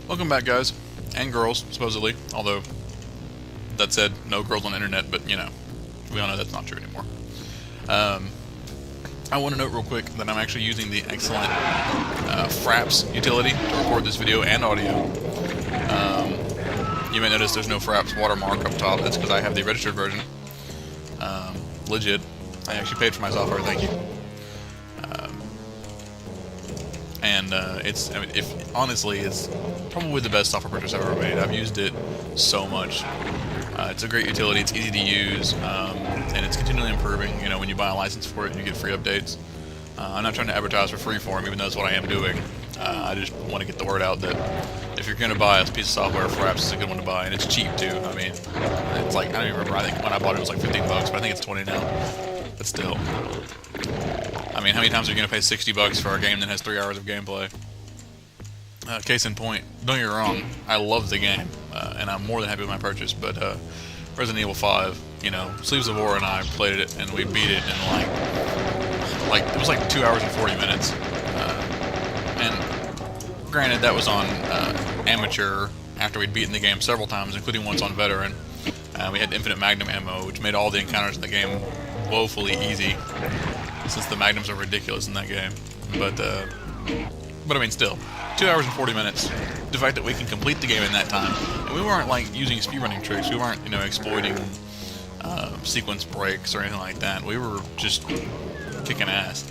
Welcome back, guys. And girls, supposedly. Although, that said, no girls on the internet, but, you know, we all know that's not true anymore. I want to note real quick that I'm actually using the excellent FRAPS utility to record this video and audio. You may notice there's no FRAPS watermark up top. That's because I have the registered version. Legit. I actually paid for my software, thank you. Honestly, it's probably the best software purchase I've ever made. I've used it so much. It's a great utility, it's easy to use, and it's continually improving. You know, when you buy a license for it, you get free updates. I'm not trying to advertise for freeform, even though that's what I am doing. I just want to get the word out that if you're going to buy a piece of software, FRAPS is a good one to buy, and it's cheap too. I mean, it's like, I don't even remember, I think when I bought it was like 15 bucks, but I think it's 20 now. But still. I mean, how many times are you going to pay 60 bucks for a game that has 3 hours of gameplay? Case in point, don't get me wrong, I love the game, and I'm more than happy with my purchase, but Resident Evil 5, you know, Sleeves of War and I played it, and we beat it in like it was like 2 hours and 40 minutes. And granted, that was on Amateur after we'd beaten the game several times, including once on Veteran. We had infinite Magnum ammo, which made all the encounters in the game woefully easy, since the Magnums are ridiculous in that game. But I mean, still, 2 hours and 40 minutes. The fact that we can complete the game in that time, and we weren't like using speedrunning tricks. We weren't, you know, exploiting sequence breaks or anything like that. We were just kicking ass.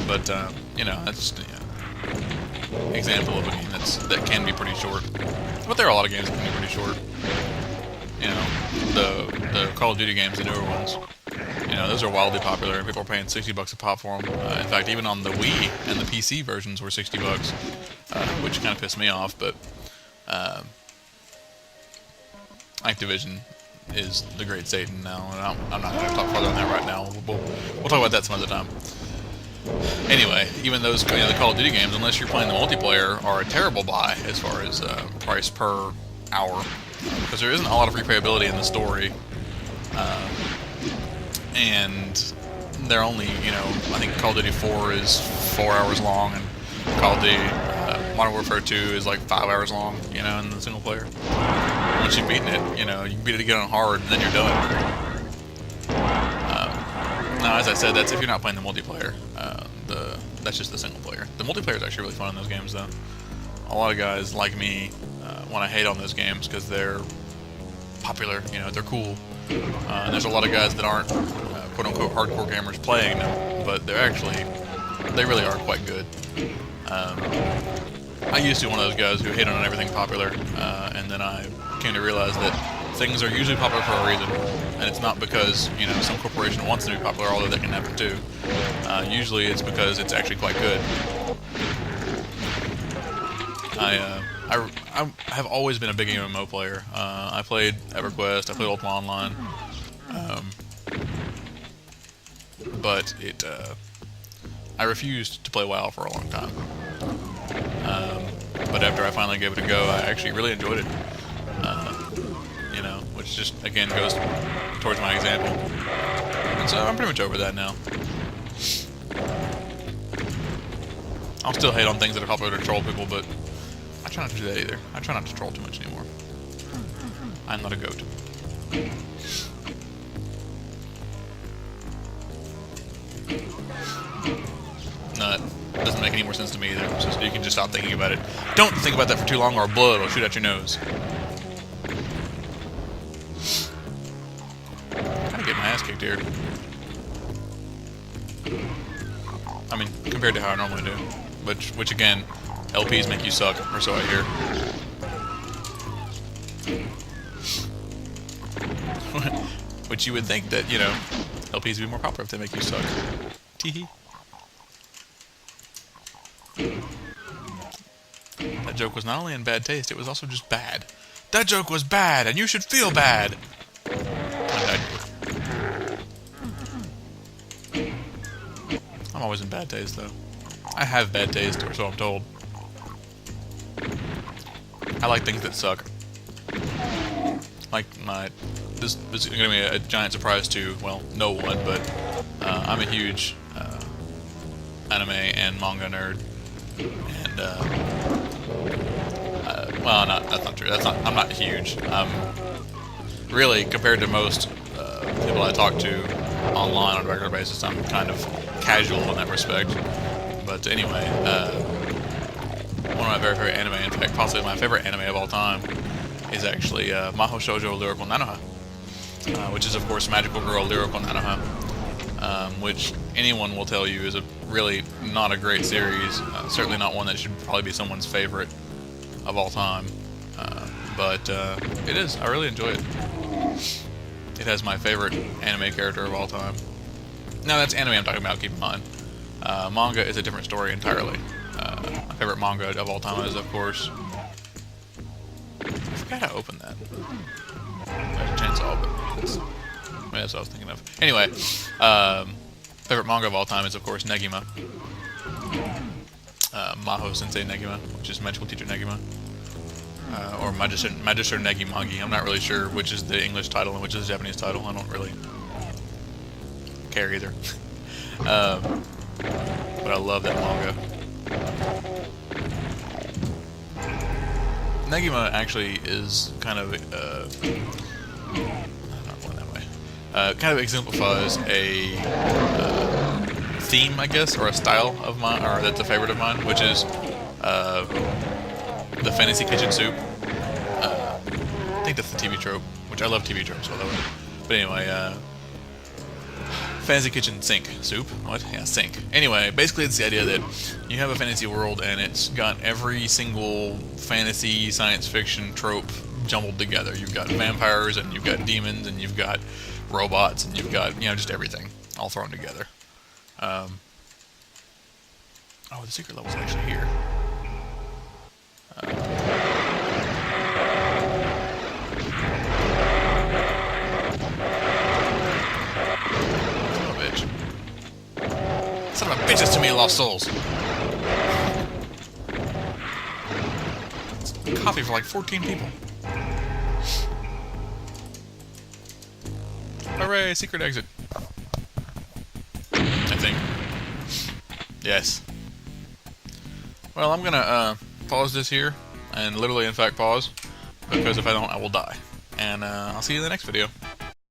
But you know, that's just an example of a game that can be pretty short. But there are a lot of games that can be pretty short. You know, the Call of Duty games, the newer ones. You know, those are wildly popular, and people are paying 60 bucks a pop for them. In fact, even on the Wii and the PC versions were 60 bucks, which kind of pissed me off, but Activision is the great Satan now, and I'm not going to talk further on that right now. We'll talk about that some other time. Anyway, even those, you know, the Call of Duty games, unless you're playing the multiplayer, are a terrible buy as far as price per hour, because there isn't a lot of replayability in the story. And they're only, you know, I think Call of Duty 4 is 4 hours long, and Call of Duty Modern Warfare 2 is like 5 hours long, you know, in the single player. Once you've beaten it, you know, you can beat it again on hard, and then you're done. Now, as I said, that's if you're not playing the multiplayer. That's just the single player. The multiplayer is actually really fun in those games, though. A lot of guys like me want to hate on those games because they're popular, you know, they're cool. And there's a lot of guys that aren't quote-unquote hardcore gamers playing them, but they really are quite good. I used to be one of those guys who hated on everything popular, and then I came to realize that things are usually popular for a reason, and it's not because, you know, some corporation wants them to be popular, although that can happen too. Usually it's because it's actually quite good. I have always been a big MMO player. I played EverQuest, I played Ultima Online, but I refused to play WoW for a long time. But after I finally gave it a go, I actually really enjoyed it. You know, which just, again, goes towards my example. And so I'm pretty much over that now. I'll still hate on things that are popular to troll people, but I try not to do that either. I try not to troll too much anymore. I'm not a goat. No, that doesn't make any more sense to me either, so you can just stop thinking about it. Don't think about that for too long, or blood will shoot out your nose. I'm kind of getting my ass kicked here. I mean, compared to how I normally do. Which again, LPs make you suck, or so I hear. Which you would think that, you know, LPs would be more popular if they make you suck. Teehee. That joke was not only in bad taste, it was also just bad. That joke was bad, and you should feel bad! I'm always in bad taste, though. I have bad taste, or so I'm told. I like things that suck. Like this is going to be a giant surprise to, well, no one, but I'm a huge anime and manga nerd, and well, that's not true. I'm not huge. Really, compared to most people I talk to online on a regular basis, I'm kind of casual in that respect. But anyway, one of my very favorite anime, in fact, possibly my favorite anime of all time, is actually Mahou Shoujo Lyrical Nanoha, which is, of course, Magical Girl Lyrical Nanoha, which anyone will tell you is really not a great series, certainly not one that should probably be someone's favorite of all time, but it is. I really enjoy it. It has my favorite anime character of all time. Now, that's anime I'm talking about, keep in mind. Manga is a different story entirely. My favorite manga of all time is, of course... I forgot how to open that. I had a chainsaw, but that's what I was thinking of. Anyway, favorite manga of all time is, of course, Negima. Mahou Sensei Negima, which is Magical Teacher Negima. Or Magister Negimagi. I'm not really sure which is the English title and which is the Japanese title. I don't really care either. But I love that manga. Negima actually is kind of, not going that way. Kind of exemplifies a theme, I guess, or a style of mine, or that's a favorite of mine, which is the fantasy kitchen soup. I think that's the TV trope, which I love TV tropes, by the way. But anyway, fantasy kitchen sink soup. What? Yeah, sink. Anyway, basically it's the idea that you have a fantasy world and it's got every single fantasy science fiction trope jumbled together. You've got vampires and you've got demons and you've got robots and you've got, just everything all thrown together. Oh, the secret level's actually here. Son of a bitches to me, lost souls. It's coffee for like 14 people. Hooray, secret exit. I think. Yes. Well, I'm gonna pause this here, and literally, in fact, pause, because if I don't, I will die. And I'll see you in the next video.